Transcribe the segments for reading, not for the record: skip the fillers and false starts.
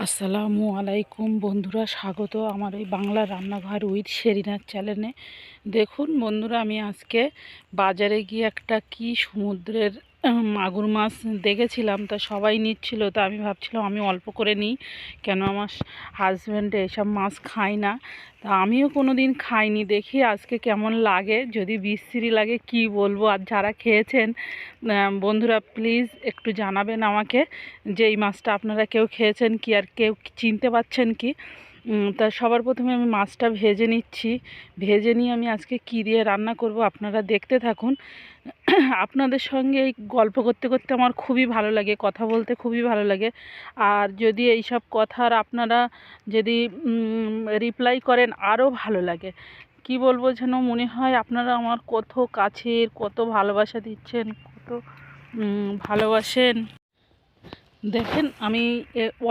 আসসালামু আলাইকুম বন্ধুরা, স্বাগত আমার এই বাংলা রান্নাঘর উইথ শেরিনার চ্যানেলে। দেখুন বন্ধুরা, আমি আজকে বাজারে গিয়ে একটা কি সমুদ্রের মাগুর মাছ দেখেছিলাম। তা সবাই নিচ্ছিল, তা আমি ভাবছিলাম আমি অল্প করে নিই, কেন আমার হাজব্যান্ড এসব মাছ খায় না। তা আমিও কোনো দিন খাইনি, দেখি আজকে কেমন লাগে। যদি বিশ্রী লাগে কি বলবো। আর যারা খেয়েছেন বন্ধুরা প্লিজ একটু জানাবেন আমাকে যে এই মাছটা আপনারা কেউ খেয়েছেন কি, আর কেউ চিনতে পারছেন কি। তা সবার প্রথমে আমি মাছটা ভেজে নিচ্ছি। ভেজে নিয়ে আমি আজকে কী দিয়ে রান্না করব আপনারা দেখতে থাকুন। আপনাদের সঙ্গে এই গল্প করতে করতে আমার খুবই ভালো লাগে, কথা বলতে খুবই ভালো লাগে। আর যদি এই সব কথার আপনারা যদি রিপ্লাই করেন আরও ভালো লাগে। কি বলবো, যেন মনে হয় আপনারা আমার কত কাছের, কত ভালোবাসা দিচ্ছেন, কত ভালোবাসেন। দেখেন আমি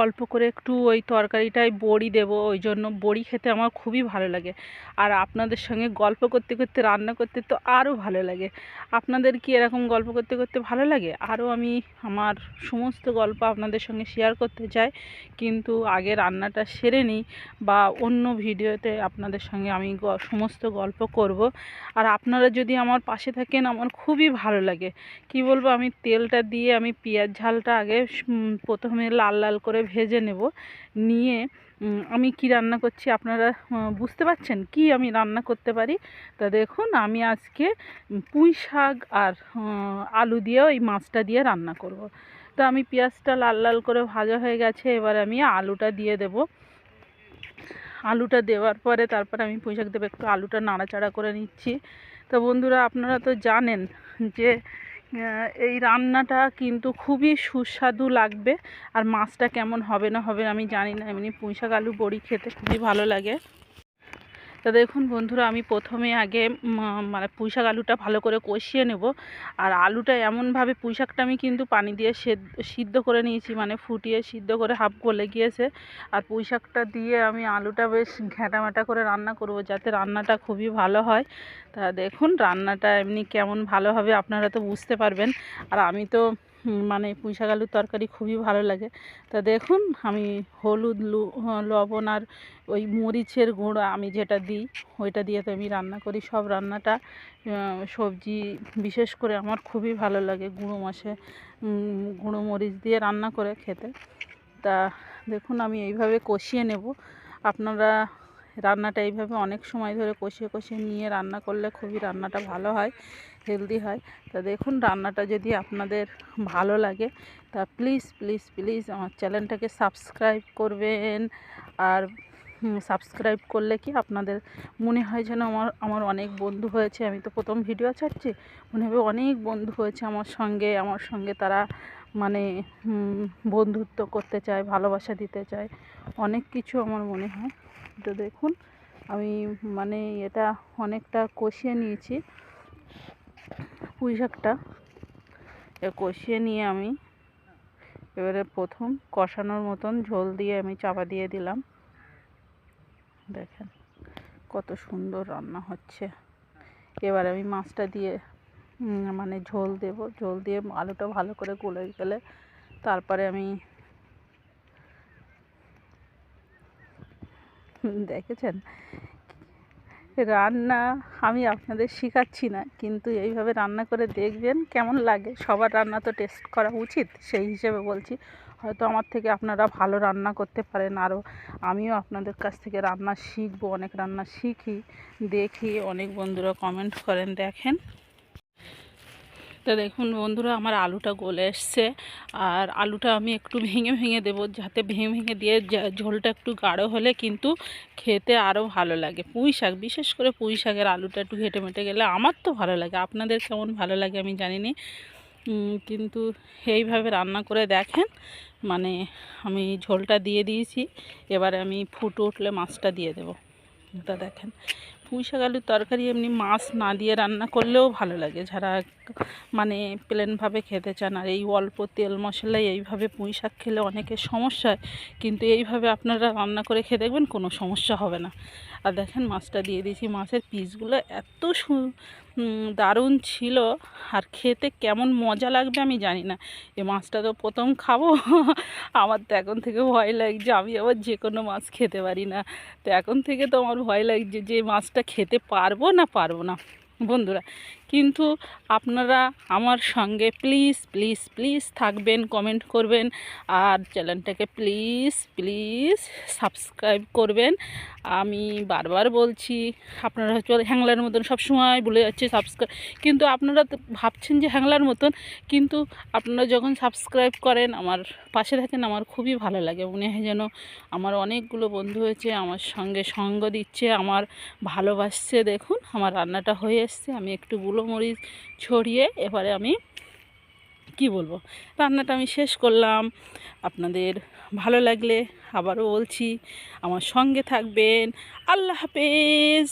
অল্প করে একটু ওই তরকারিটায় বড়ি দেব, ওই জন্য বড়ি খেতে আমার খুবই ভালো লাগে। আর আপনাদের সঙ্গে গল্প করতে করতে রান্না করতে তো আরও ভালো লাগে। আপনাদের কি এরকম গল্প করতে করতে ভালো লাগে? আরও আমি আমার সমস্ত গল্প আপনাদের সঙ্গে শেয়ার করতে চাই, কিন্তু আগে রান্নাটা সেরে নিই, বা অন্য ভিডিওতে আপনাদের সঙ্গে আমি সমস্ত গল্প করব। আর আপনারা যদি আমার পাশে থাকেন আমার খুবই ভালো লাগে। কি বলবো, আমি তেলটা দিয়ে আমি পেঁয়াজ ঝালটা আগে প্রথমে লাল লাল করে ভেজে নেব। নিয়ে আমি কি রান্না করছি আপনারা বুঝতে পারছেন কি আমি রান্না করতে পারি। তা দেখুন, আমি আজকে পুঁই শাক আর আলু দিয়ে ওই মাছটা দিয়ে রান্না করব। তো আমি পেঁয়াজটা লাল লাল করে ভাজা হয়ে গেছে, এবার আমি আলুটা দিয়ে দেব। আলুটা দেওয়ার পরে তারপরে আমি পুঁই শাক দেবো, একটু আলুটা নাড়াচাড়া করে নিচ্ছি। তো বন্ধুরা আপনারা তো জানেন যে এই রান্নাটা কিন্তু খুবই সুস্বাদু লাগবে। আর মাছটা কেমন হবে না হবে আমি জানি না, এমনি পুঁই শাক আলু বড়ি খেতে খুবই ভালো লাগে। তো দেখুন বন্ধুরা, আমি প্রথমে আগে মানে পুঁই শাক আলুটা ভালো করে কষিয়ে নেব। আর আলুটা এমনভাবে, পুঁই শাকটা আমি কিন্তু পানি দিয়ে সিদ্ধ করে নিয়েছি, মানে ফুটিয়ে সিদ্ধ করে হাফ গলে গিয়েছে। আর পুঁই শাকটা দিয়ে আমি আলুটা বেশ ঘ্যাঁটাম্যাটা করে রান্না করব, যাতে রান্নাটা খুবই ভালো হয়। তা দেখুন রান্নাটা এমনি কেমন ভালো হবে আপনারা তো বুঝতে পারবেন। আর আমি তো মানে পুঁই শাক আলুর তরকারি খুবই ভালো লাগে। তা দেখুন আমি হলুদ লবণ আর ওই মরিচের গুঁড়ো আমি যেটা দিই ওইটা দিয়ে তো আমি রান্না করি সব রান্নাটা। সবজি বিশেষ করে আমার খুবই ভালো লাগে গুঁড়ো মরিচ দিয়ে রান্না করে খেতে। তা দেখুন আমি এইভাবে কষিয়ে নেব। আপনারা রান্নাটা এইভাবে অনেক সময় ধরে কষিয়ে কষিয়ে নিয়ে রান্না করলে খুবই রান্নাটা ভালো হয়, হেলদি হয়। তা দেখুন রান্নাটা যদি আপনাদের ভালো লাগে তা প্লিজ প্লিজ প্লিজ আমার চ্যানেলটাকে সাবস্ক্রাইব করবেন। আর সাবস্ক্রাইব করলে কি আপনাদের মনে হয় যেন আমার অনেক বন্ধু হয়েছে। আমি তো প্রথম ভিডিও ছাড়ছি, মনে হবে অনেক বন্ধু হয়েছে আমার সঙ্গে তারা মানে বন্ধুত্ব করতে চায়, ভালোবাসা দিতে চায়, অনেক কিছু আমার মনে হয়। তো দেখুন আমি মানে এটা অনেকটা কষিয়ে নিয়েছি পুঁই শাকটা। কষিয়ে নিয়ে আমি এবারে প্রথম কষানোর মতন ঝোল দিয়ে আমি চাপা দিয়ে দিলাম। দেখেন কত সুন্দর রান্না হচ্ছে। এবার আমি মাছটা দিয়ে মানে ঝোল দেব, ঝোল দিয়ে আলুটা ভালো করে গলে গেলে তারপরে আমি দেখেছেন রান্না আমি আপনাদের শেখাচ্ছি না, কিন্তু এইভাবে রান্না করে দেখবেন কেমন লাগে। সবার রান্না তো টেস্ট করা উচিত, সেই হিসেবে বলছি। হয়তো আমার থেকে আপনারা ভালো রান্না করতে পারেন, আরও আমিও আপনাদের কাছ থেকে রান্না শিখবো, অনেক রান্না শিখি, দেখি, অনেক বন্ধুরা কমেন্ট করেন দেখেন। তো দেখুন বন্ধুরা আমার আলুটা গলে এসছে। আর আলুটা আমি একটু ভেঙে ভেঙে দেবো, যাতে ভেঙে ভেঙে দিয়ে ঝোলটা একটু গাঢ় হলে কিন্তু খেতে আরও ভালো লাগে। পুঁই শাক, বিশেষ করে পুঁই শাকের আলুটা একটু ঘেটে মেটে গেলে আমার তো ভালো লাগে, আপনাদের কেমন ভালো লাগে আমি জানি না। কিন্তু এইভাবে রান্না করে দেখেন। মানে আমি ঝোলটা দিয়ে দিয়েছি, এবারে আমি ফুটে উঠলে মাছটা দিয়ে দেবো। তা দেখেন পুঁই শাক আলুর তরকারি এমনি মাছ না দিয়ে রান্না করলেও ভালো লাগে, যারা মানে প্লেনভাবে খেতে চান। আর এই অল্প তেল মশলায় এইভাবে পুঁই শাক খেলে অনেকের সমস্যা হয়, কিন্তু এইভাবে আপনারা রান্না করে খেয়ে দেখবেন কোনো সমস্যা হবে না। আর দেখেন মাছটা দিয়ে দিয়েছি, মাছের পিসগুলো এত দারুণ ছিল। আর খেতে কেমন মজা লাগবে আমি জানি না। এই মাছটা তো প্রথম খাবো আমার তো এখন থেকে ভয় লাগছে, আমি আবার যে কোনো মাছ খেতে পারি না। তো এখন থেকে তো আমার ভয় লাগছে যে মাছটা খেতে পারবো না পারবো না বন্ধুরা। কিন্তু আপনারা আমার সঙ্গে প্লিজ প্লিজ প্লিজ থাকবেন, কমেন্ট করবেন, আর চ্যানেলটাকে প্লিজ প্লিজ সাবস্ক্রাইব করবেন। আমি বারবার বলছি, আপনারা হয়তো হ্যাংলার মতন সবসময় বলে যাচ্ছে সাবস্ক্রাইব, কিন্তু আপনারা তো ভাবছেন যে হ্যাংলার মতন, কিন্তু আপনারা যখন সাবস্ক্রাইব করেন, আমার পাশে থাকেন, আমার খুবই ভালো লাগে। মনে হয় যেন আমার অনেকগুলো বন্ধু হয়েছে, আমার সঙ্গে সঙ্গ দিচ্ছে, আমার ভালোবাসছে। দেখুন আমার রান্নাটা হয়ে এসছে, আমি একটু গুঁড়োমরিচ ছড়িয়ে এবারে আমি কি বলবো, রান্নাটা আমি শেষ করলাম। আপনাদের ভালো লাগলে আবারও বলছি আমার সঙ্গে থাকবেন। আল্লাহ হাফেজ।